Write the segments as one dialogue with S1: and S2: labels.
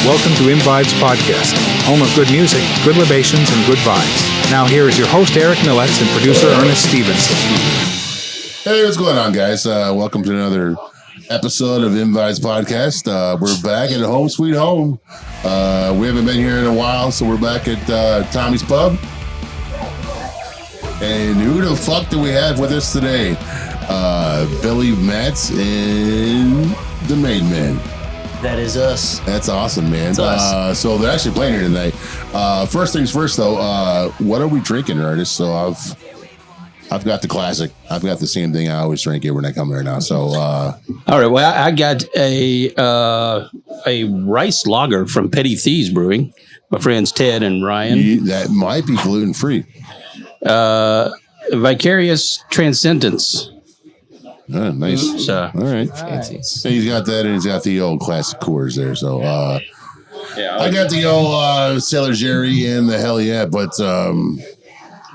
S1: Welcome to ImVibes Podcast, home of good music, good libations, and good vibes. Now here is your host, Eric Millets, and producer, Ernest Stevenson.
S2: Hey, what's going on, guys? Welcome to another episode of ImVibes Podcast. We're back at home, sweet home. We haven't been here in a while, so we're back at Tommy's Pub. And who the fuck do we have with us today? Billy Metz and the Main Man.
S3: That is us.
S2: That's awesome, man.
S3: It's us.
S2: So they're actually playing here tonight. First things first, though. What are we drinking, artists? So I've got the classic. I've got the same thing I always drink here when I come here now. So
S4: all right. Well, I got a rice lager from Petty Thieves Brewing. My friends Ted and Ryan.
S2: That might be gluten free.
S4: Vicarious Transcendence.
S2: Oh, nice.
S4: So,
S2: all right.
S4: Fancy.
S2: So he's got that, and he's got the old classic Coors there. So I got the old Sailor Jerry and the Hell Yeah, but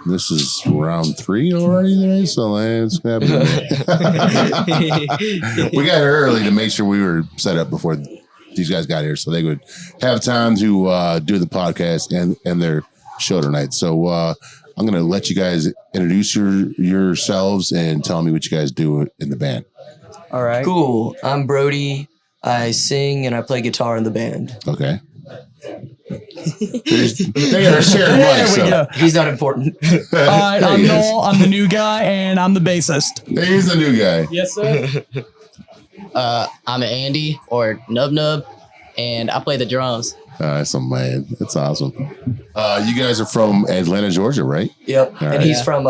S2: this is round 3 already today, so let's grab it. We got here early to make sure we were set up before these guys got here, so they would have time to do the podcast and their show tonight. So I'm going to let you guys introduce yourselves and tell me what you guys do in the band.
S3: All right. Cool. I'm Brody. I sing and I play guitar in the band.
S2: Okay. They are sharing mics, so.
S3: He's not important.
S5: All right, I'm Noel. I'm the new guy, and I'm the bassist.
S2: He's the new guy.
S5: Yes, sir.
S6: I'm Andy, or Nub Nub, and I play the drums.
S2: That's man. That's awesome. You guys are from Atlanta, Georgia, right?
S3: Yep.
S2: All
S3: and
S2: right.
S3: he's from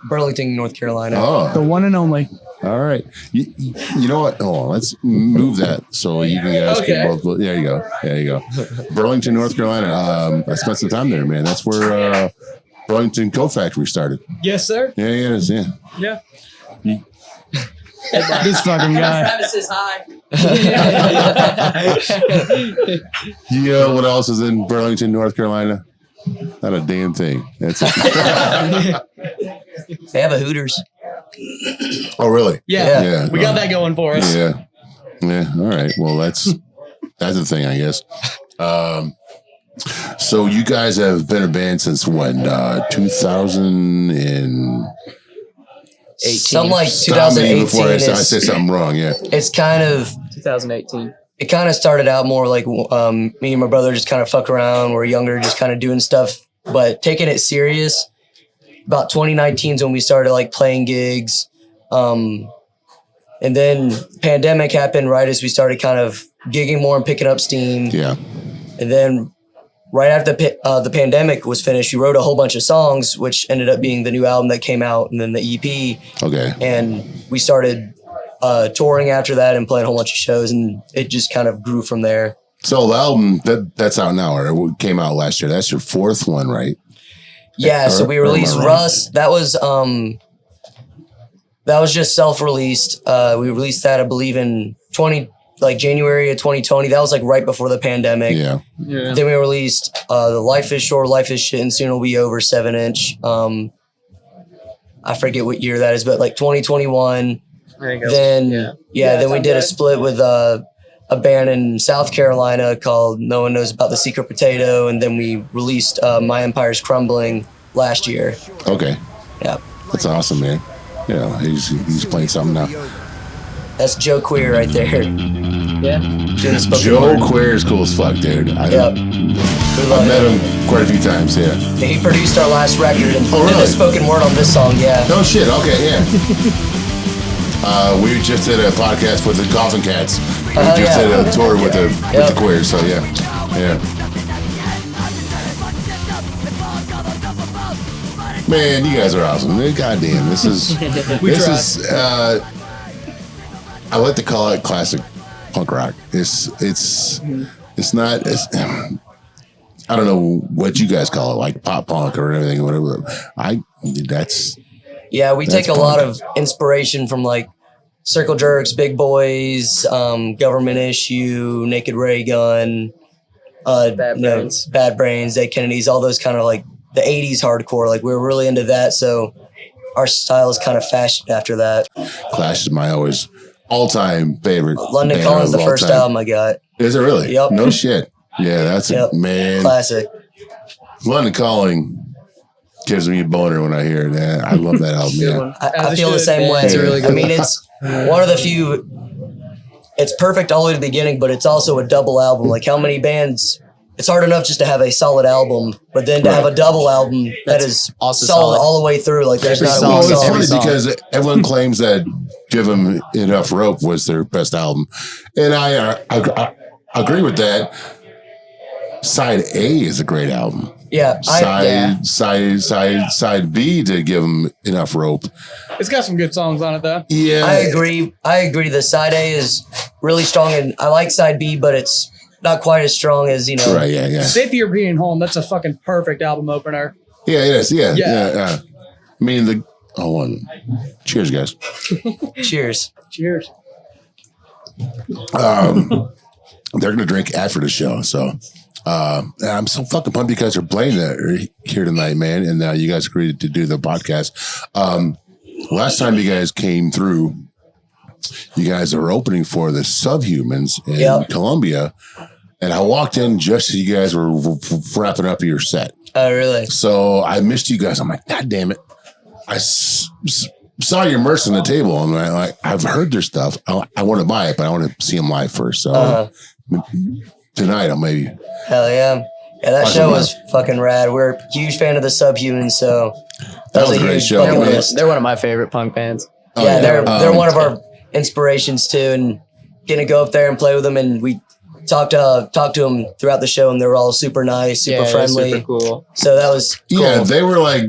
S3: Burlington, North Carolina.
S2: Oh,
S5: The one and only.
S2: all right. You know what? Oh, let's move that so you guys can both. There you go. There you go. Burlington, North Carolina. I spent some time there, man. That's where Burlington Coat Factory started.
S5: Yes, sir.
S2: Yeah, it is. Yeah.
S5: Yeah. This fucking guy.
S6: Travis is high.
S2: You know what else is in Burlington, North Carolina? Not a damn thing. That's it.
S3: They have a Hooters.
S2: Oh, really?
S5: Yeah. We got that going for us.
S2: Yeah. Yeah. All right. Well, that's the thing, I guess. So you guys have been a band since when? 2000 and
S3: 18. Something like 2018.
S2: Before I say something wrong, yeah.
S3: It's kind of
S6: 2018.
S3: It kind of started out more like me and my brother just kind of fuck around. We're younger, just kind of doing stuff, but taking it serious. About 2019 is when we started like playing gigs. And then pandemic happened right as we started kind of gigging more and picking up steam.
S2: Yeah.
S3: And then right after the pandemic was finished, we wrote a whole bunch of songs, which ended up being the new album that came out and then the EP.
S2: Okay.
S3: And we started touring after that and playing a whole bunch of shows, and it just kind of grew from there.
S2: So the album that's out now, or it came out last year. That's your 4th one, right?
S3: Yeah. So we released Russ. That was just self-released. We released that, I believe, in January of 2020. That was like right before the pandemic.
S2: Yeah.
S3: Then we released the Life is Short, Life is Shit, and Soon It'll Be Over 7-inch. I forget what year that is, but like 2021. Then then we did a split with a band in South Carolina called No One Knows About the Secret Potato, and then we released My Empire's Crumbling last year.
S2: Okay.
S3: Yeah.
S2: That's awesome, man. Yeah, he's playing something now.
S3: That's Joe Queer right there.
S6: Yeah.
S2: Joe Queer is cool as fuck, dude. I've met him quite a few times, yeah.
S3: He produced our last record and
S2: really?
S3: did the spoken word on this song, yeah.
S2: Oh, shit, okay, yeah. We just did a podcast with the Coffin Cats. We just did a tour with the Queers, so yeah. Man, you guys are awesome. Goddamn, this is I like to call it classic punk rock. It's not. I don't know what you guys call it, like pop punk or anything, whatever.
S3: We take a lot of inspiration from like Circle Jerks, Big Boys, Government Issue, Naked Ray Gun, Bad Brains, Dead Kennedys, all those kind of like the 80s hardcore. Like we were really into that, so our style is kind of fashioned after that.
S2: Clash is my always all-time favorite.
S3: London
S2: band
S3: Calling's
S2: of
S3: the
S2: all
S3: first
S2: time.
S3: album I got.
S2: Is it really?
S3: Yep.
S2: No shit. Yeah, that's
S3: Yep.
S2: a man.
S3: Classic.
S2: London Calling gives me a boner when I hear that. I love that album. Yeah.
S3: I feel the same way.
S5: It's a really good
S3: I mean, it's one of the few. It's perfect all the way to the beginning, but it's also a double album. Like how many bands? It's hard enough just to have a solid album, but then to have a double album that is
S6: also
S3: solid
S6: solid.
S3: all the way through. Like there's
S6: Every
S3: not a
S6: song
S3: weak
S2: Well, it's
S3: song.
S6: every
S2: funny
S6: song.
S2: because everyone claims that Give 'Em Enough Rope was their best album. And I agree with that. Side A is a great album.
S3: Yeah,
S2: Side B to Give 'Em Enough Rope.
S5: It's got some good songs on it though.
S2: Yeah.
S3: I agree. The side A is really strong, and I like side B, but it's not quite as strong as
S2: Right, yeah.
S5: Save the European Home. That's a fucking perfect album opener.
S2: Yeah, it is. Yeah.
S5: Yeah.
S2: I mean, cheers, guys.
S3: Cheers.
S5: Cheers.
S2: They're going to drink after the show. So I'm so fucking pumped you guys are playing that here tonight, man. And you guys agreed to do the podcast. Last time you guys came through, you guys are opening for the Subhumans in Colombia. And I walked in just as you guys were wrapping up your set.
S3: Oh, really?
S2: So I missed you guys. I'm like, God damn it. I saw your merch on the table. And I'm like, I've heard their stuff. I want to buy it, but I want to see them live first. So tonight I'll maybe.
S3: Hell yeah. Yeah, that show was fucking rad. We're a huge fan of the Subhumans, so
S2: that was a great show.
S3: bucket list.
S6: They're one of my favorite punk bands.
S3: Yeah, they're one of our inspirations too, and getting to go up there and play with them, and we talked to them throughout the show, and they were all super nice, super friendly,
S6: super cool.
S3: So that was cool.
S2: Yeah, they were like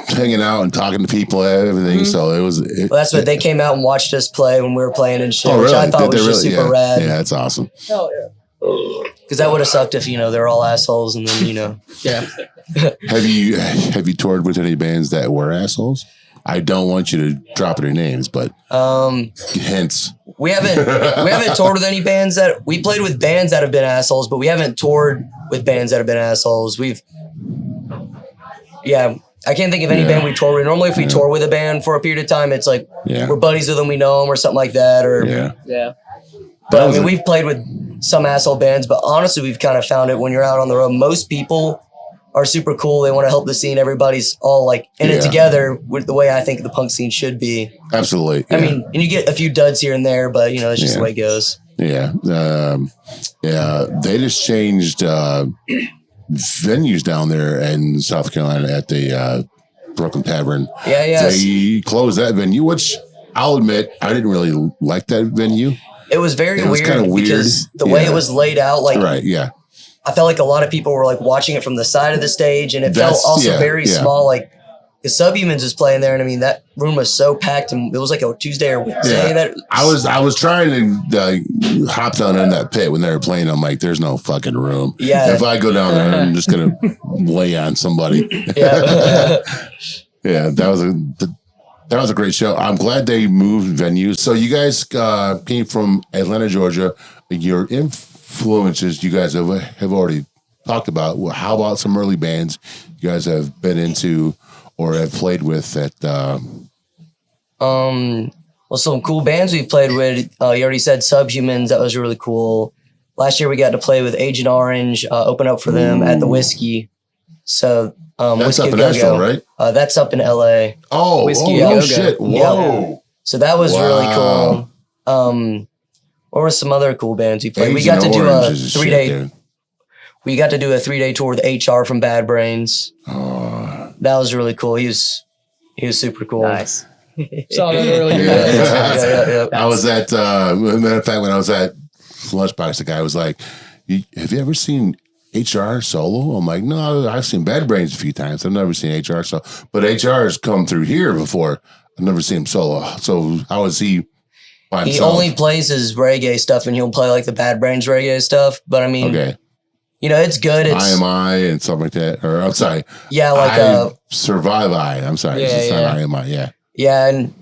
S2: hanging out and talking to people and everything. So it was.
S3: Well, that's what they came out and watched us play when we were playing and shit,
S2: Oh, really?
S3: which I thought was just
S2: really?
S3: super rad.
S2: Yeah, that's awesome.
S5: Hell yeah.
S3: Because that would have sucked if they're all assholes, and then
S6: Yeah.
S2: Have you toured with any bands that were assholes? I don't want you to drop any names, but hence
S3: we haven't toured with any bands that we played with bands that have been assholes, but we haven't toured with bands that have been assholes. I can't think of any band we tour with. Normally, if we tour with a band for a period of time, it's like we're buddies with them, we know them, or something like that. Or
S6: Yeah.
S3: But I mean, we've played with some asshole bands, but honestly, we've kind of found it when you're out on the road. Most people are super cool. They want to help the scene. Everybody's all like in it together with the way I think the punk scene should be.
S2: Absolutely.
S3: I mean, and you get a few duds here and there, but that's just the way it goes.
S2: Yeah. They just changed venues down there in South Carolina at the Brooklyn Tavern.
S3: Yeah.
S2: They closed that venue, which I'll admit I didn't really like that venue.
S3: It was very weird,
S2: kind of weird
S3: because the way it was laid out, like I felt like a lot of people were like watching it from the side of the stage, and it felt also very small. Like the Subhumans was playing there, and I mean that room was so packed, and it was like a Tuesday or Wednesday. That
S2: I was trying to hop down in that pit when they were playing. I'm like, there's no fucking room.
S3: Yeah.
S2: If I go down there, I'm just gonna lay on somebody.
S3: Yeah.
S2: Yeah, that was a great show. I'm glad they moved venues. So you guys came from Atlanta, Georgia. Your influences you guys have already talked about. Well, how about some early bands you guys have been into or have played with at
S3: Well, some cool bands we've played with. You already said Subhumans. That was really cool. Last year we got to play with Agent Orange, open up for them at the Whiskey. So
S2: that's
S3: Whiskey
S2: up in
S3: Go-Go.
S2: Asheville, right?
S3: That's up in LA.
S2: Oh,
S6: Whiskey
S2: no
S6: Go-Go.
S2: shit. Whoa.
S3: Yeah. So that was really cool. What were some other cool bands we played? We got to do a 3-day. We got to do a 3-day tour with HR from Bad Brains. That was really cool. He was super cool.
S6: Nice.
S5: Saw that earlier.
S3: Yeah.
S2: I was at, matter of fact, when I was at Lunchbox, the guy was like, have you ever seen HR solo? I'm like, no, I've seen Bad Brains a few times. I've never seen HR solo. But HR has come through here before. I've never seen him solo. So how is he by himself?
S3: He only plays his reggae stuff, and he'll play like the Bad Brains reggae stuff. But I mean, it's good. It's
S2: IMI and stuff like that. Or I'm sorry.
S3: Yeah, like
S2: I Survive I. I'm sorry. It's not IMI. Yeah.
S3: Yeah, and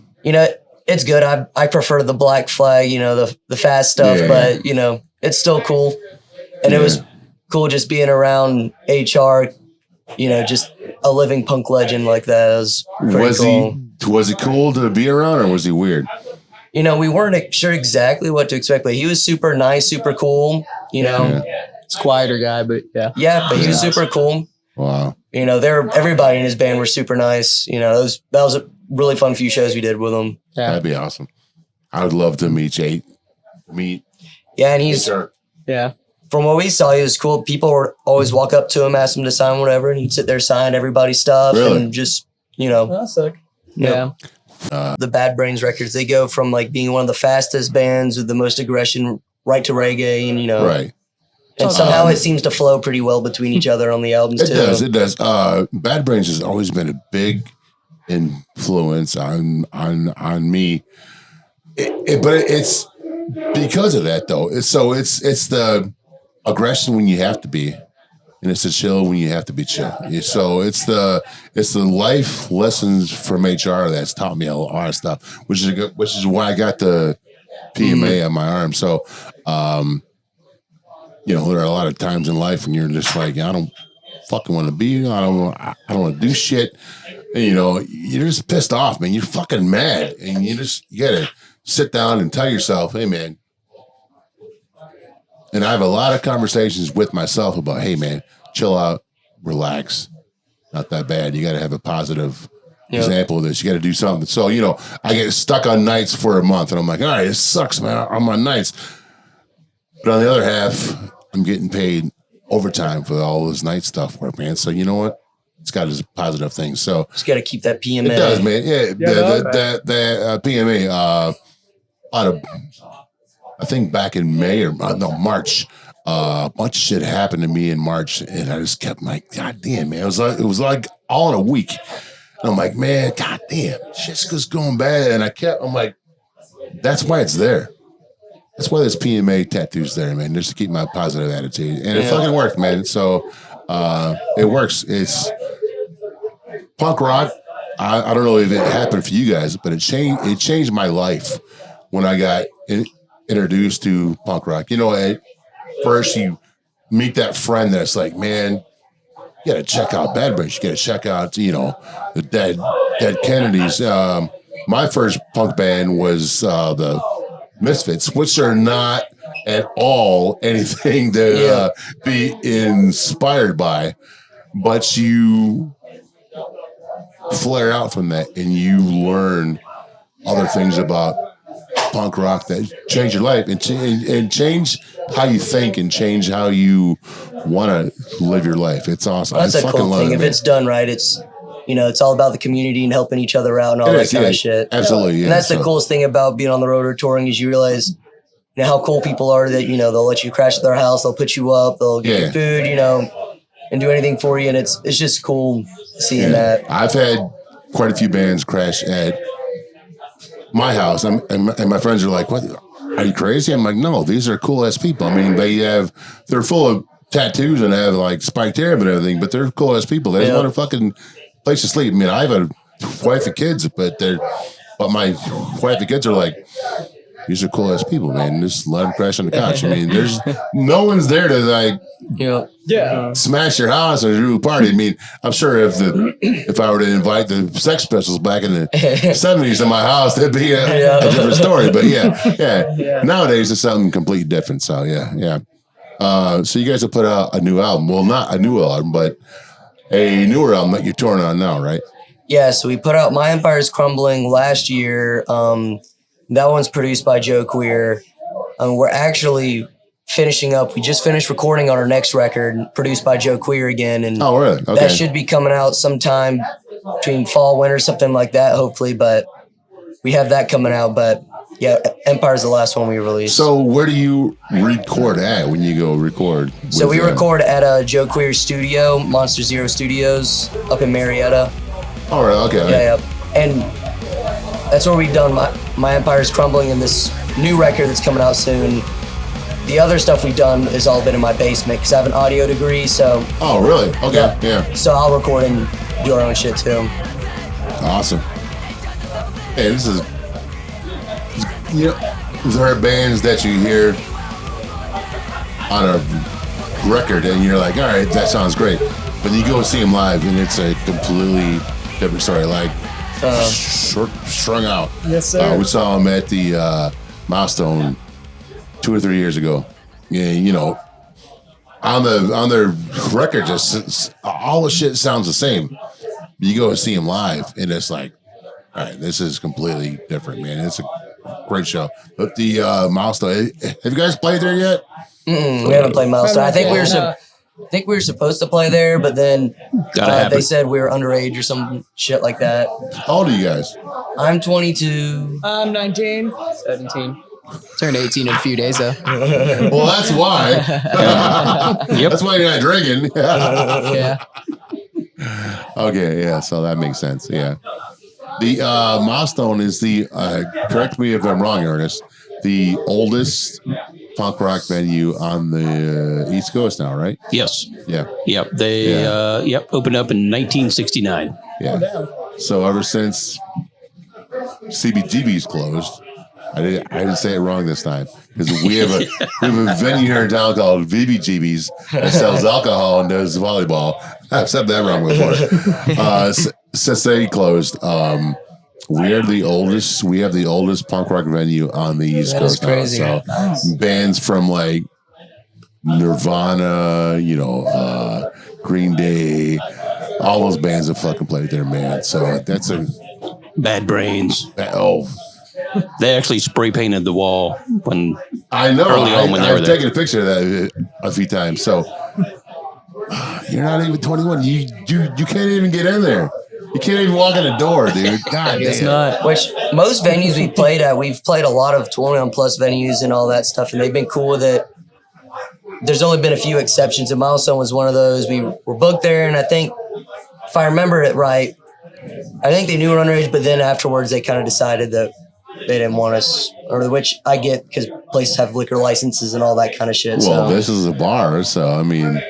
S3: it's good. I prefer the Black Flag, the fast stuff, but it's still cool. And it was cool just being around HR, just a living punk legend like that. It was pretty cool.
S2: Was he cool to be around, or was he weird?
S3: you know, we weren't sure exactly what to expect, but he was super nice, super cool, you know.
S6: It's a quieter guy, but yeah.
S3: Yeah, but he was super cool.
S2: Wow.
S3: You know, everybody in his band were super nice. You know, that was a really fun few shows we did with him.
S6: Yeah.
S2: That'd be awesome. I would love to meet Jake.
S3: Yeah, and he's
S6: Yeah.
S3: from what we saw, he was cool. People would always walk up to him, ask him to sign whatever, and he'd sit there, sign everybody's stuff, and just, you know.
S6: That's sick. Yeah.
S3: The Bad Brains records, they go from like being one of the fastest bands with the most aggression right to reggae, and you know,
S2: right.
S3: And somehow it seems to flow pretty well between each other on the albums too.
S2: It does. Bad Brains has always been a big influence on me. But it's because of that though. It's the aggression when you have to be, and it's the chill when you have to be chill. So it's the life lessons from HR that's taught me a lot of stuff, which is why I got the PMA on my arm. So, you know, there are a lot of times in life when you're just like, I don't fucking want to be. I don't want to do shit. And, you know, you're just pissed off, man. You're fucking mad, and you gotta sit down and tell yourself, hey, man. And I have a lot of conversations with myself about, hey, man, chill out, relax. Not that bad. You got to have a positive example of this. You got to do something. So, you know, I get stuck on nights for a month, and I'm like, all right, this sucks, man. I'm on nights. But on the other half, I'm getting paid overtime for all this night stuff work, man. So you know what? It's got its positive things. So
S3: just got to keep that PMA.
S2: It does, man. Yeah, that PMA out of, I think back in March. A bunch of shit happened to me in March, and I just kept like, God damn, man. It was like all in a week. And I'm like, man, God damn, shit's just going bad. And I'm like, that's why it's there. That's why this PMA tattoo's there, man, just to keep my positive attitude. And it fucking worked, man. So it works. It's punk rock. I don't know if it happened for you guys, but it changed my life when I got introduced to punk rock. You know, at first you meet that friend that's like, man, you got to check out Bad Brains. You got to check out, you know, the Dead Kennedys. My first punk band was the Misfits, which are not at all anything to be inspired by, but you flare out from that and you learn other things about punk rock that change your life and change how you think and change how you want to live your life. It's awesome.
S3: That's a cool thing. If it's done right, it's, you know, it's all about the community and helping each other out and all that kind of shit.
S2: Absolutely. Yeah.
S3: And that's the coolest thing about being on the road or touring is you realize, you know, how cool people are that, you know, they'll let you crash at their house, they'll put you up, they'll get you food, you know, and do anything for you. And it's just cool seeing that.
S2: I've had quite a few bands crash at my house, and my friends are like, "What? Are you crazy?" I'm like, "No, these are cool ass people. I mean, they're full of tattoos and have like spiked hair and everything, but they're cool ass people. They just want a fucking place to sleep. I mean, I have a wife and kids, but my wife and kids are like, these are cool ass people, man. Just let them crash on the couch. I mean, there's no one's there to like, smash your house or do a party. I mean, I'm sure if I were to invite the Sex Pistols back in the 70s in my house, that'd be a different story. But yeah. Nowadays it's something completely different. So yeah. So you guys have put out a new album. Well, not a new album, but a newer album that you're touring on now, right?
S3: Yeah. So we put out My Empire's Crumbling last year. That one's produced by Joe Queer. We're actually finishing up. We just finished recording on our next record, produced by Joe Queer again. And
S2: oh, really? Okay.
S3: That should be coming out sometime between fall, winter, something like that, hopefully. But we have that coming out. But yeah, Empire's the last one we released.
S2: So where do you record at when you go record?
S3: So we record at Joe Queer studio, Monster Zero Studios up in Marietta.
S2: Oh, really? Okay.
S3: Yeah. And that's where we've done My Empire's Crumbling and this new record that's coming out soon. The other stuff we've done has all been in my basement because I have an audio degree, so...
S2: Oh, really? Okay, yeah.
S3: So I'll record and do our own shit, too.
S2: Awesome. Hey, this is... You know, there are bands that you hear on a record and you're like, all right, that sounds great. But you go see them live and it's a completely different story. Like... Short strung out.
S5: Yes, sir.
S2: We saw him at the Milestone 2 or 3 years ago. Yeah, you know, on their record, just all the shit sounds the same. You go and see him live, and it's like, all right, this is completely different, man. It's a great show. But the Milestone, have you guys played there yet?
S3: We haven't played Milestone. I think we were supposed to play there, but then they said we were underage or some shit like that.
S2: How old are you guys?
S3: I'm 22.
S5: I'm 19.
S6: 17. Turned 18 in a few days, though.
S2: Well, that's why.
S4: Yep.
S2: That's why you're not drinking.
S6: Yeah.
S2: Okay, yeah, so that makes sense. Yeah. The Milestone is correct me if I'm wrong, Ernest, the oldest punk rock venue on the East Coast now, right?
S4: Yes.
S2: Yeah.
S4: Yep. They opened up in 1969.
S2: Yeah. So ever since CBGB's closed, I didn't say it wrong this time because we have a venue here in town called VBGB's that sells alcohol and does volleyball. I've said that wrong before. Since they closed, we are the oldest. We have the oldest punk rock venue on the East Coast.
S3: That is crazy.
S2: So bands from like Nirvana, Green Day, all those bands have fucking played there, man. So that's a
S4: Bad Brains.
S2: oh.
S4: They actually spray painted the wall when
S2: I know.
S4: early on when they were
S2: I've
S4: there.
S2: taken a picture of that a few times. So you're not even 21. You can't even get in there. You can't even walk in the door, dude. God
S6: It's
S2: damn.
S6: not.
S3: Which most venues we've played at, we've played a lot of 21 plus venues and all that stuff, and they've been cool with it. There's only been a few exceptions, and Milestone was one of those. We were booked there, and I think, if I remember it right, I think they knew we were underage, but then afterwards they kind of decided that they didn't want us, or which I get because places have liquor licenses and all that kind of shit.
S2: Well,
S3: so
S2: this is a bar, so I mean,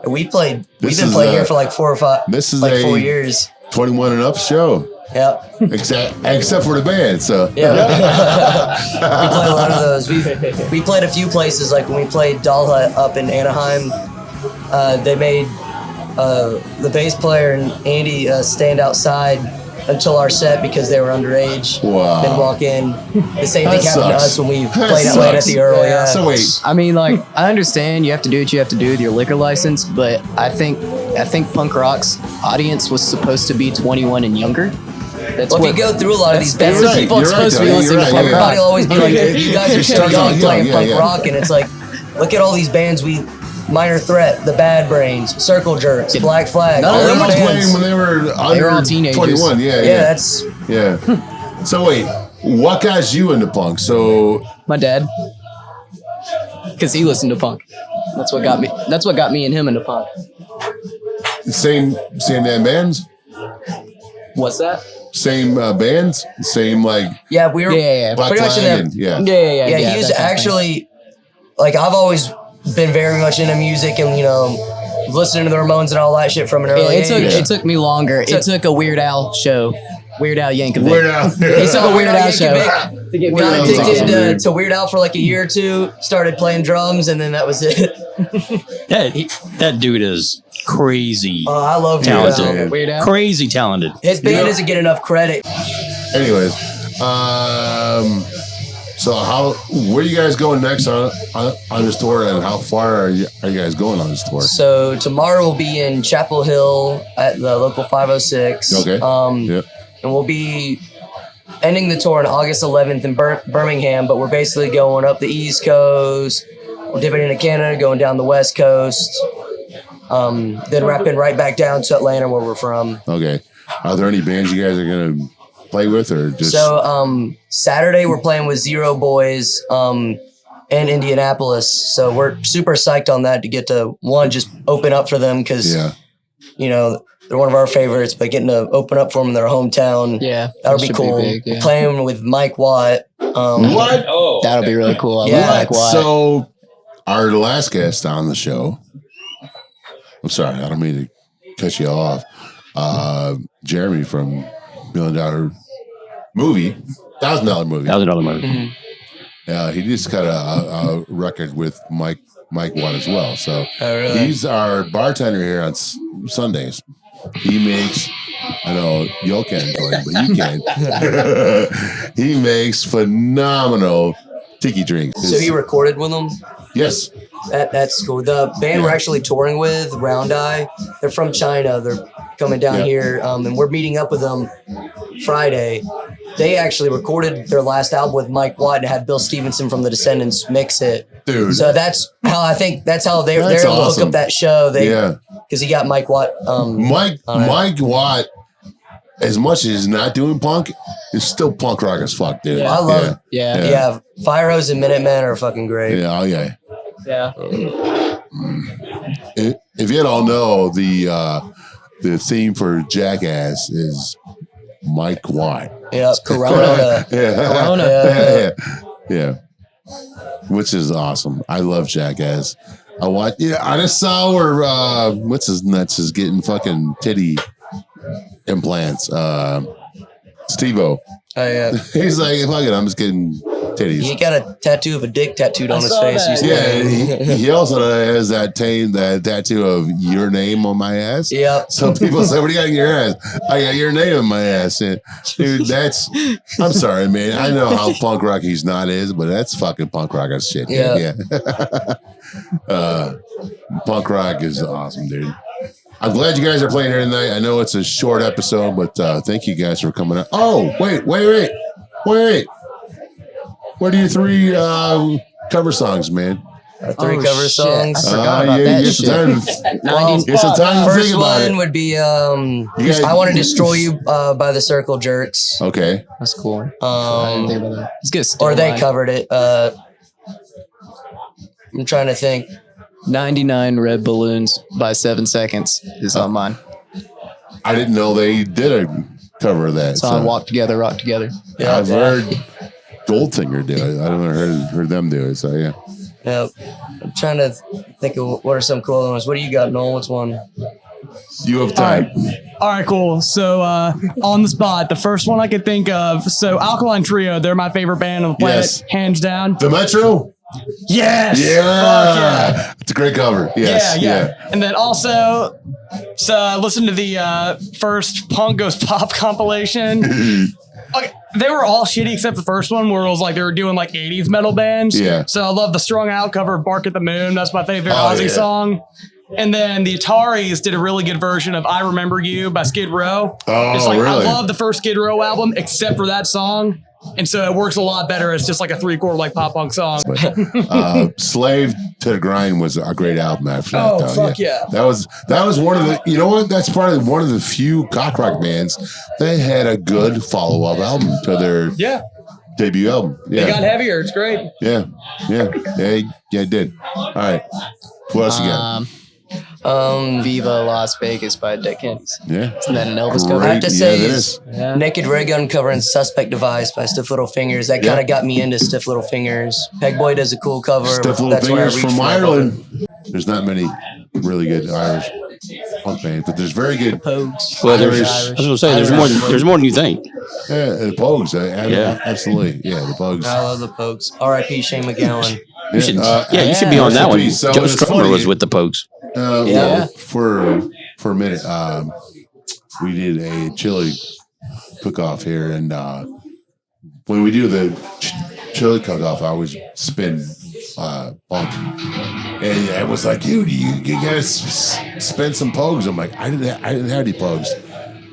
S3: we've been
S2: this
S3: playing
S2: is
S3: here for like 4 or 5,
S2: this is
S3: like 4
S2: a-
S3: years.
S2: 21 and up show.
S3: Yep.
S2: Except for the band. So
S3: Yeah. We played a lot of those. We played a few places, like when we played Doll Hut up in Anaheim. They made the bass player and Andy stand outside until our set because they were underage.
S2: Wow.
S3: Then walk in. The same
S2: That
S3: thing happened to
S2: sucks.
S3: us when we
S2: That
S3: played Atlanta at
S2: sucks.
S3: the Earl. Yeah.
S2: So wait,
S6: I mean, like, I understand you have to do what you have to do with your liquor license, but I think punk rock's audience was supposed to be 21 and younger. That's
S3: Well,
S6: what
S3: if you go through a lot of these
S6: that's
S3: bands,
S6: the people
S2: You're
S6: supposed
S2: right,
S6: to be
S2: though.
S6: listening
S2: You're
S6: to
S2: right,
S6: punk
S2: yeah.
S6: rock.
S3: everybody will always be like, you guys are still young playing
S2: yeah,
S3: punk
S2: yeah.
S3: rock, and it's like, look at all these bands Minor Threat, The Bad Brains, Circle Jerks, Black Flag.
S6: None of
S3: all
S6: them
S3: these
S6: were
S2: playing
S3: bands.
S2: when they were under
S6: all teenagers.
S2: 21.
S3: Yeah,
S2: Yeah.
S3: that's
S2: Yeah. So wait, what got you into punk? So
S6: My dad, because he listened to punk. That's what got me. That's what got me and him into punk.
S2: same damn bands,
S6: What's that?
S2: same bands, same like
S3: yeah. We were
S6: Yeah.
S2: Black
S3: pretty much in
S2: Flag
S3: that.
S2: and yeah.
S6: Yeah.
S3: Yeah, he was
S6: that kind of thing.
S3: actually like I've always been very much into music and listening to the Ramones and all that shit from an early
S6: Yeah,
S3: age.
S6: it took me longer. It took a Weird Al show. Weird Al Yankovic.
S2: Weird Al.
S6: He took a Weird Al show.
S3: Yankovic.
S6: To get
S3: Got
S6: Weird Al
S2: Al's
S3: addicted
S2: awesome, dude.
S3: to Weird Al for like a year or two. Started playing drums and then that was it.
S4: That dude is crazy.
S3: Oh, I love Weird
S4: Talented.
S3: Al.
S2: man.
S6: Weird Al.
S4: Crazy talented.
S3: His band doesn't get enough credit.
S2: Anyways, so where you guys going next on this tour, and how far are you guys going on this tour?
S3: So tomorrow we'll be in Chapel Hill at the local 506.
S2: Okay. Yep.
S3: And we'll be ending the tour on August 11th in Birmingham, but we're basically going up the East Coast, dipping into Canada, going down the West Coast, then wrapping right back down to Atlanta where we're from.
S2: Okay. Are there any bands you guys are gonna play with, or just?
S3: So Saturday we're playing with Zero Boys in Indianapolis, so we're super psyched on that to get to just open up for them because
S2: yeah.
S3: they're one of our favorites, but getting to open up for them in their hometown,
S6: Yeah,
S3: that'll
S6: that
S3: be
S6: should
S3: cool.
S6: big, yeah.
S3: Playing with Mike Watt.
S2: What?
S4: Oh,
S6: That'll be really cool. I
S3: Yeah.
S6: love Mike Watt.
S2: So, our last guest on the show. I'm sorry, I don't mean to cut you off. Jeremy from $1 Million Movie, $1,000 Movie.
S4: that was another movie.
S2: He just got a record with Mike Watt as well. So
S3: Oh, really?
S2: he's our bartender here on Sundays. He makes I know y'all can't join, but you can. He makes phenomenal tiki drinks.
S3: So he recorded with them?
S2: Yes.
S3: That's cool. The band we're actually touring with, Round Eye, they're from China. They're coming down here, and we're meeting up with them Friday. They actually recorded their last album with Mike Watt and had Bill Stevenson from The Descendants mix it.
S2: Dude.
S3: So that's how they're able to hook up that show. Because he got Mike Watt.
S2: Mike Watt, as much as he's not doing punk, is still punk rock as fuck, dude.
S3: I love it.
S6: Yeah.
S3: Fire Hose and Minutemen are fucking great.
S2: Yeah, oh yeah.
S6: Yeah.
S2: If you don't know, the theme for Jackass is Mike Watt.
S3: Yeah, Corona.
S2: Yeah. Which is awesome. I love Jackass. I just saw where what's his nuts is getting fucking titty implants. Steve-O.
S3: Oh yeah.
S2: He's like, fuck it, I'm just getting titties.
S3: He got a tattoo of a dick tattooed on his face.
S2: He also has that tattoo of your name on my ass.
S3: Yeah.
S2: So people say, what do you got in your ass? I got your name on my ass. And, dude, I'm sorry, man. I know how punk rock he's not is, but that's fucking punk rock as shit. Yeah. Punk rock is awesome, dude. I'm glad you guys are playing here tonight. I know it's a short episode, but thank you guys for coming out. Oh, wait. What are your 3 cover songs, man?
S3: 3 cover songs.
S6: I forgot about that shit.
S2: Get some time to
S3: First
S2: think about
S3: one
S2: it.
S3: would be I Want to Destroy You by the Circle Jerks.
S2: Okay.
S6: That's cool. I didn't think about that. It's good.
S3: Or they covered it. I'm trying to think.
S6: 99 Red Balloons by 7 Seconds is on mine.
S2: I didn't know they did a cover of that.
S6: It's on Walk Together, Rock Together.
S2: Yeah, I've heard Goldfinger do it. I haven't heard them do it. So yeah.
S3: Yeah. I'm trying to think of what are some cool other ones. What do you got, Noel? What's one?
S2: You have time.
S5: All right, cool. So on the spot, the first one I could think of. So Alkaline Trio, they're my favorite band on the planet, hands down.
S2: The Metro?
S5: Yes.
S2: Yeah. It's a great cover. Yes.
S5: Yeah. And then also, listen to the first Punk Goes Pop compilation. Okay, they were all shitty except the first one where it was like they were doing like 80s metal bands.
S2: Yeah.
S5: So I love the Strung Out cover of Bark at the Moon. That's my favorite Ozzy song. And then the Ataris did a really good version of I Remember You by Skid Row.
S2: Oh,
S5: it's like,
S2: really?
S5: I love the first Skid Row album except for that song. And so it works a lot better. It's just like a 3-chord like pop punk song.
S2: Slave to the Grind was a great album after that.
S5: Oh, fuck yeah.
S2: That was one of the, you know what? That's probably one of the few cock rock bands that had a good follow-up album to their debut album. Yeah.
S5: They got heavier. It's great.
S2: Yeah, it did. All right. What else you got?
S6: Viva Las Vegas by Dead Kennedys.
S2: Yeah.
S6: Isn't that an Elvis cover?
S3: I have to say,
S2: that is.
S3: Naked Ray Gun covering Suspect Device by Stiff Little Fingers. That kind of got me into Stiff Little Fingers. Pegboy does a cool cover.
S2: Stiff Little Fingers from Ireland. There's not many really good Irish punk bands, but there's very good
S6: Pogues.
S4: Well, I was going to say, there's more than you think.
S2: Yeah, the Pogues. Absolutely. Yeah, the Pogues.
S3: I love the Pogues. R.I.P. Shane McGowan.
S4: You should be on that one.
S2: So
S4: Joe Strummer was with the Pokes.
S2: For a minute, we did a chili cook-off here, and when we do the chili cook-off, I always spin punk, and I was like, "Dude, you gotta spin some Pogues." I'm like, I didn't have any Pogues.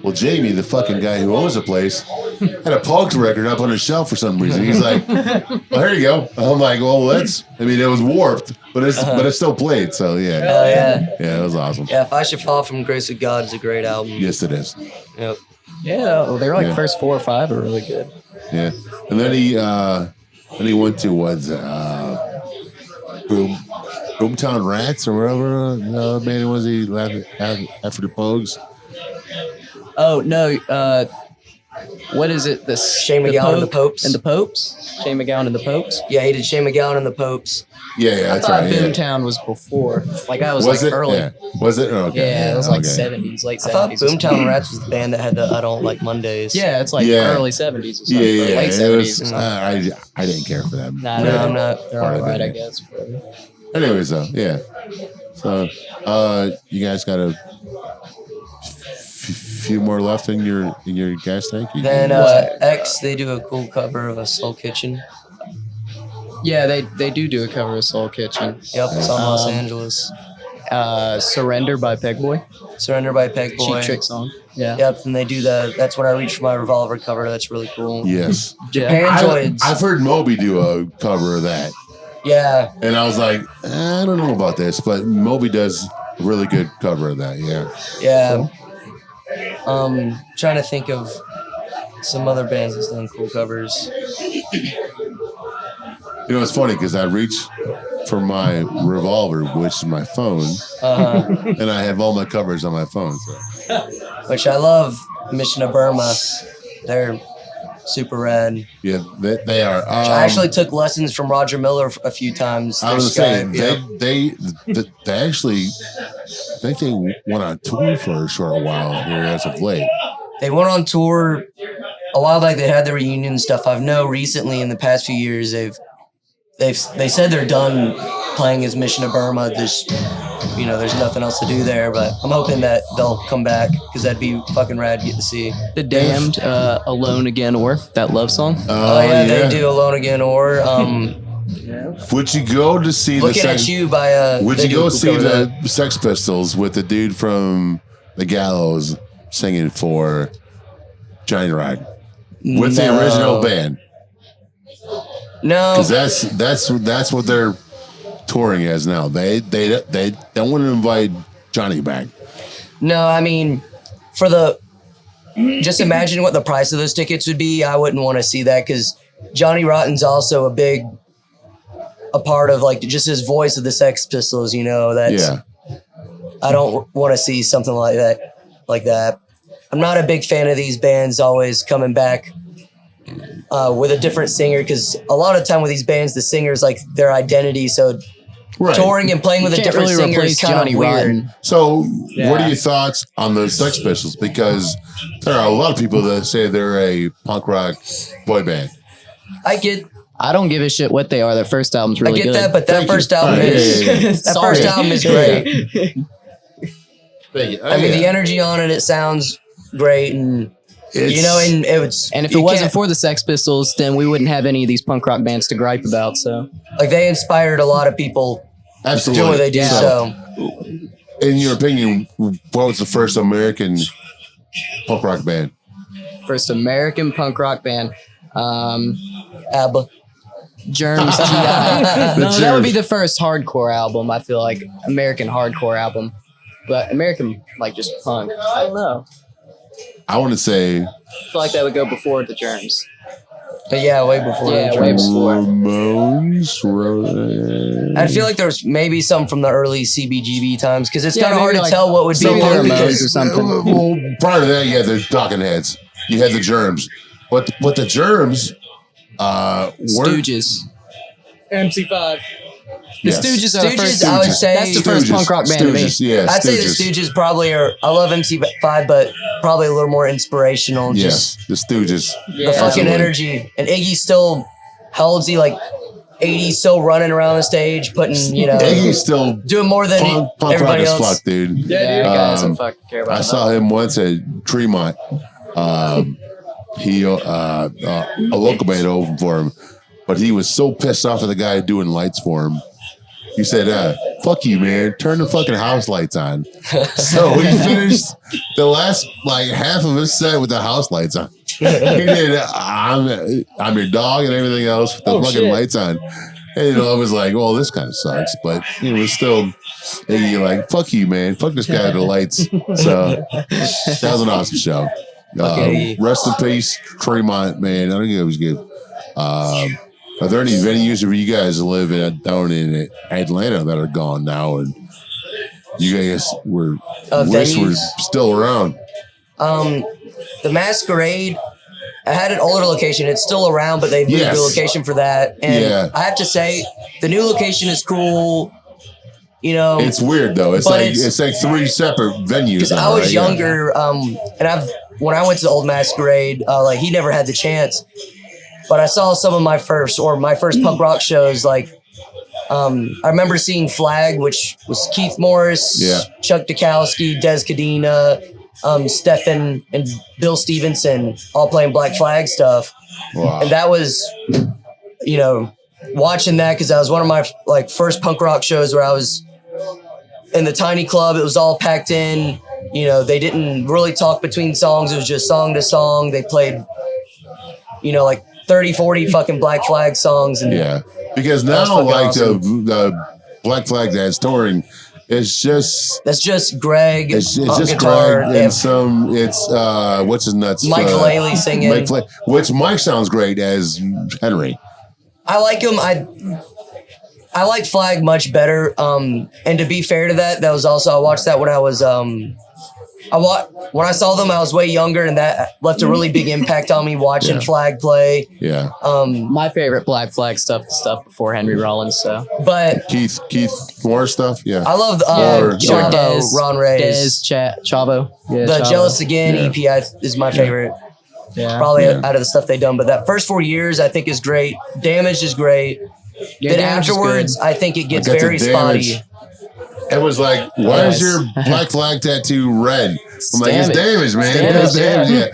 S2: Well, Jamie, the fucking guy who owns the place, had a Pogues record up on his shelf for some reason. He's like, "Well, here you go." I'm like, "Well, it was warped, but it's still played." So yeah, it was awesome.
S3: Yeah, If I Should Fall from Grace of God is a great album.
S2: Yes, it is.
S3: Yep.
S6: Yeah, they were like first 4 or 5 are really good.
S2: Yeah, and then he went to Boomtown Rats or whatever band it was. He after the Pogues.
S6: Oh no, what is it? The
S3: Shane McGowan and the Popes.
S6: And the Popes? Shane McGowan and the Popes?
S3: Yeah, he did Shane McGowan and the Popes.
S2: Yeah, that's right.
S6: Boomtown was before. Like I was like early.
S2: Yeah. Was it? Okay.
S6: Yeah, it was like 70s, late 70s.
S3: I thought Boomtown Rats was the band that had the I Don't Like Mondays.
S6: Yeah, it's like early 70s or something.
S2: Yeah.
S6: Late 70s or something.
S2: I didn't care for them.
S6: Nah,
S3: I'm not.
S6: They're all right, I guess.
S2: Anyways, though, yeah. So, you guys got a few more left in your gas tank?
S3: Then X, they do a cool cover of a Soul Kitchen.
S6: Yeah, they do a cover of Soul Kitchen.
S3: Yep, it's on Los Angeles.
S6: Surrender by Pegboy.
S3: Surrender by Pegboy.
S6: Cheap Trick song. Yeah.
S3: Yep, and they do That's When I Reach for My Revolver cover. That's really cool.
S2: Yes.
S3: Paranoids.
S2: I've heard Moby do a cover of that.
S3: Yeah.
S2: And I was like, I don't know about this, but Moby does a really good cover of that. Yeah.
S3: Yeah. Trying to think of some other bands that's done cool covers.
S2: You know, it's funny because I reach for my revolver, which is my phone, and I have all my covers on my phone. So.
S3: Which I love. Mission to Burma. They're super rad.
S2: Yeah, they are.
S3: I actually took lessons from Roger Miller a few times.
S2: I was saying they actually, I think they went on tour for a short while here as of late.
S3: They went on tour a while back. They had the reunion stuff. I've known recently in the past few years they said they're done playing as Mission to Burma. There's nothing else to do there, but I'm hoping that they'll come back because that'd be fucking rad to get to see.
S6: The Damned, Alone Again, or that love song.
S3: They do Alone Again, or
S2: would you go to see
S3: Looking at You by
S2: would you go see the Sex Pistols with the dude from The Gallows singing for Johnny Ride with the original band?
S3: No,
S2: because that's what they're touring as now. They don't want to invite Johnny back.
S3: No, I mean, just imagine what the price of those tickets would be. I wouldn't want to see that because Johnny Rotten's also a part of like just his voice of the Sex Pistols. You know, I don't want to see something like that. I'm not a big fan of these bands always coming back with a different singer because a lot of time with these bands, the singer's like their identity. So touring and playing with a different singer is kind of weird.
S2: So what are your thoughts on the Sex Pistols? Because there are a lot of people that say they're a punk rock boy band.
S3: I
S6: don't give a shit what they are. Their first album's really good.
S3: I get that, but that first album is great. I mean, the energy on it sounds great, and if it wasn't for the Sex Pistols, then we wouldn't have any of these punk rock bands to gripe about. So, like, they inspired a lot of people to do what they do. So,
S2: in your opinion, what was the first American punk rock band?
S6: First American punk rock band,
S3: ABBA.
S6: Germs. That would be the first hardcore album. I feel like American hardcore album, but American like just punk. I don't know.
S2: I want to say.
S6: I feel like that would go before the Germs.
S3: Yeah, way before.
S6: Yeah, way before.
S3: I feel like there's maybe some from the early CBGB times because it's kind of hard to tell what would be punk because
S6: or something.
S2: Well, prior to that, you had the Talking Heads. You had the Germs, but the Germs.
S6: Stooges.
S5: MC5.
S6: The Stooges are the first.
S3: I would say
S6: that's the first punk rock band to me.
S2: Yeah,
S3: I'd say the Stooges probably are. I love MC5, but probably a little more inspirational. Just
S2: the Stooges.
S3: The fucking energy. And Iggy still, how old is he? Like 80, still running around the stage, putting,
S2: Iggy's still
S3: doing more than
S2: punk
S3: everybody
S2: rock
S3: else.
S2: as fuck, dude.
S6: Yeah, dude. Guys don't fucking care about
S2: I saw him once at Tremont. He a local band opened for him, but he was so pissed off at the guy doing lights for him. He said, fuck you, man. Turn the fucking house lights on. So he finished the last half of his set with the house lights on. He did I'm your dog and everything else with the fucking lights on. And I was like, well, this kind of sucks. But it was still like, fuck you, man. Fuck this guy with the lights. So that was an awesome show. Rest in peace, Tremont, man. I think it was good. Are there any venues where you guys live down in Atlanta that are gone now, and you guys were still around?
S3: The Masquerade. I had an older location. It's still around, but they've moved the location for that. And I have to say, the new location is cool.
S2: It's weird though. It's like three separate venues.
S3: Because I was younger, and when I went to the old Masquerade, he never had the chance. But I saw some of my first punk rock shows. I remember seeing Flag, which was Keith Morris, Chuck Dukowski, Des Cadena, Stephen and Bill Stevenson all playing Black Flag stuff.
S2: Wow.
S3: And that was, you know, watching that because that was one of my like first punk rock shows where I was in the tiny club. It was all packed in. You know, they didn't really talk between songs. It was just song to song. They played, you know, like 30, 40 fucking Black Flag songs. And
S2: yeah, because now like the Black Flag that's touring, it's just
S3: Greg.
S2: It's
S3: on
S2: just
S3: guitar.
S2: Greg and it's what's his nuts?
S3: Mike Vallely singing.
S2: Which Mike sounds great as Henry.
S3: I like him. I like Flag much better. And to be fair to that, that was also I watched that when I was when I saw them, I was way younger, and that left a really big impact on me watching Flag play.
S2: Yeah.
S6: My favorite Black Flag stuff is stuff before Henry Rollins. So,
S3: but
S2: Keith Moore stuff. Yeah.
S3: I love Chavo, Ron Reyes,
S6: Chavo. Yeah,
S3: the
S6: Chavo.
S3: Jealous Again EP is my favorite.
S6: Yeah.
S3: Probably out of the stuff they've done, but that first 4 years I think is great. Damaged is great. Then afterwards, I think it gets very spotty.
S2: It was like, why is your Black Flag tattoo red? I'm like, it's damaged, man. It's damaged.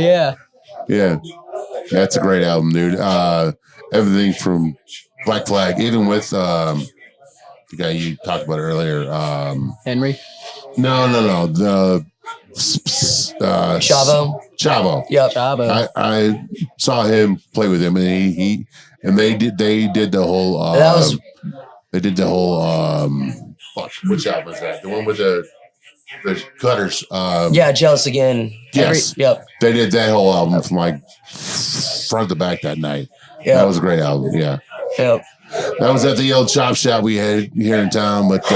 S6: Yeah.
S2: Yeah. That's a great album, dude. Everything from Black Flag, even with the guy you talked about earlier.
S6: Henry?
S2: No. The
S3: Chavo.
S2: Yep.
S6: Chavo.
S2: I saw him play with him, and they did the whole. They did the whole. Fuck, which album is that? The one with the Cutters.
S3: Jealous Again.
S2: Yes.
S3: Yep.
S2: They did that whole album from like front to back that night.
S3: Yep.
S2: That was a great album. Yeah.
S3: Yep.
S2: That was at the old chop shop we had here in town, but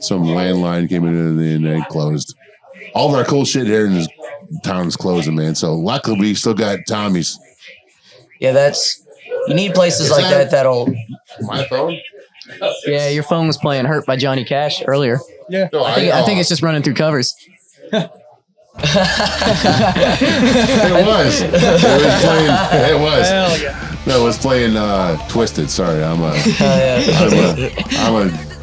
S2: some landline came in and they closed. All of our cool shit here in this town is closing, man. So luckily we still got Tommy's.
S3: Yeah, you need places like that that'll.
S2: My phone?
S6: Yeah, your phone was playing "Hurt" by Johnny Cash earlier.
S5: Yeah,
S2: no,
S6: I think it's just running through covers.
S2: It was. It was.
S5: Hell yeah.
S2: No, it was playing Twisted. Sorry, I'm a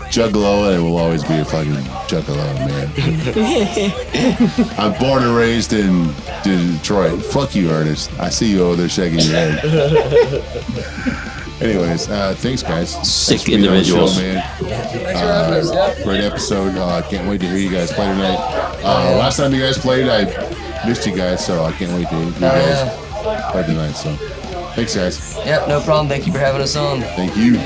S2: juggalo, and will always be a fucking juggalo, man. I'm born and raised in Detroit. Fuck you, Ernest. I see you over there shaking your head. Anyways, thanks, guys.
S4: Sick
S2: Thanks for being on the
S4: individuals.
S2: show, man. Great episode. Can't wait to hear you guys play tonight. Last time you guys played, I missed you guys, so I can't wait to hear you guys play tonight. So, thanks, guys.
S3: Yep, no problem. Thank you for having us on.
S2: Thank you.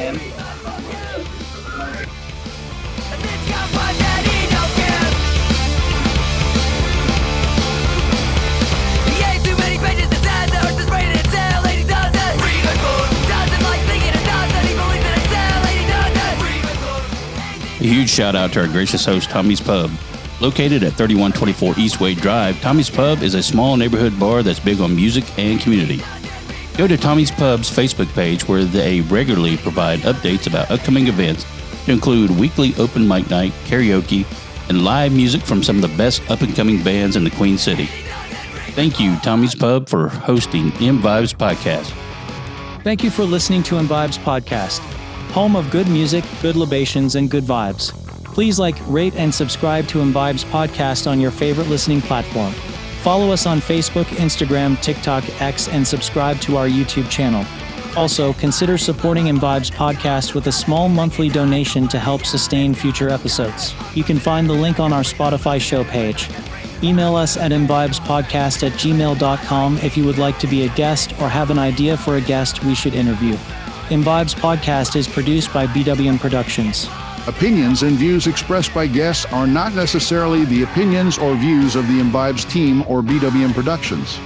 S4: A huge shout out to our gracious host, Tommy's Pub. Located at 3124 Eastway Drive, Tommy's Pub is a small neighborhood bar that's big on music and community. Go to Tommy's Pub's Facebook page where they regularly provide updates about upcoming events to include weekly open mic night, karaoke, and live music from some of the best up-and-coming bands in the Queen City. Thank you, Tommy's Pub, for hosting ImVibes Podcast.
S7: Thank you for listening to ImVibes Podcast, home of good music, good libations, and good vibes. Please rate, and subscribe to ImVibes Podcast on your favorite listening platform. Follow us on Facebook, Instagram, TikTok, X, and subscribe to our YouTube channel. Also, consider supporting ImVibes Podcast with a small monthly donation to help sustain future episodes. You can find the link on our Spotify show page. Email us at imvibespodcast@gmail.com if you would like to be a guest or have an idea for a guest we should interview. ImVibes Podcast is produced by BWM Productions.
S8: Opinions and views expressed by guests are not necessarily the opinions or views of the ImVibes team or BWM Productions.